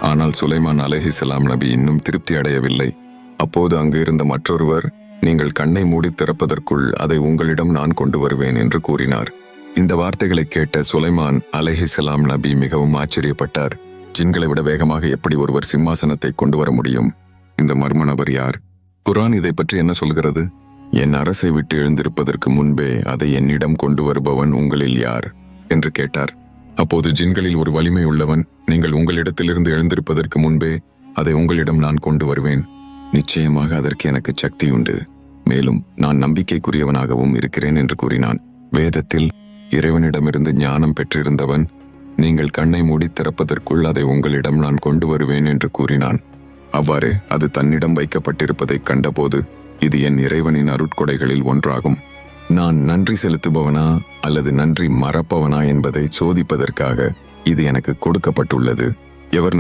ஆனால் சுலைமான் அலைஹிஸ்ஸலாம் நபி இன்னும் திருப்தி அடையவில்லை. அப்போது அங்கு இருந்த மற்றொருவர், நீங்கள் கண்ணை மூடி திறப்பதற்குள் அதை உங்களிடம் நான் கொண்டு வருவேன் என்று கூறினார். இந்த வார்த்தைகளை கேட்ட சுலைமான் அலைஹிஸ்ஸலாம் நபி மிகவும் ஆச்சரியப்பட்டார். ஜின்களை விட வேகமாக எப்படி ஒருவர் சிம்மாசனத்தை கொண்டு வர முடியும்? இந்த மர்ம நபர் யார்? குர்ஆன் இதை பற்றி என்ன சொல்கிறது? என் அரசை விட்டு எழுந்திருப்பதற்கு முன்பே அதை என்னிடம் கொண்டு வருபவன் உங்களில் யார் என்று கேட்டார். அப்போது ஜின்களில் ஒரு வலிமை உள்ளவன், நீங்கள் உங்களிடத்திலிருந்து எழுந்திருப்பதற்கு முன்பே அதை உங்களிடம் நான் கொண்டு வருவேன். நிச்சயமாக அதற்கு எனக்கு சக்தி உண்டு, மேலும் நான் நம்பிக்கைக்குரியவனாகவும் இருக்கிறேன் என்று கூறினான். வேதத்தில் இறைவனிடமிருந்து ஞானம் பெற்றிருந்தவன், நீங்கள் கண்ணை மூடி திறப்பதற்குள் அதை உங்களிடம் நான் கொண்டு வருவேன் என்று கூறினான். அவ்வாறு அது தன்னிடம் வைக்கப்பட்டிருப்பதைக் கண்டபோது, இது என் இறைவனின் அருட்கொடைகளில் ஒன்றாகும். நான் நன்றி செலுத்துபவனா அல்லது நன்றி மறப்பவனா என்பதை சோதிப்பதற்காக இது எனக்கு கொடுக்கப்பட்டுள்ளது. எவர்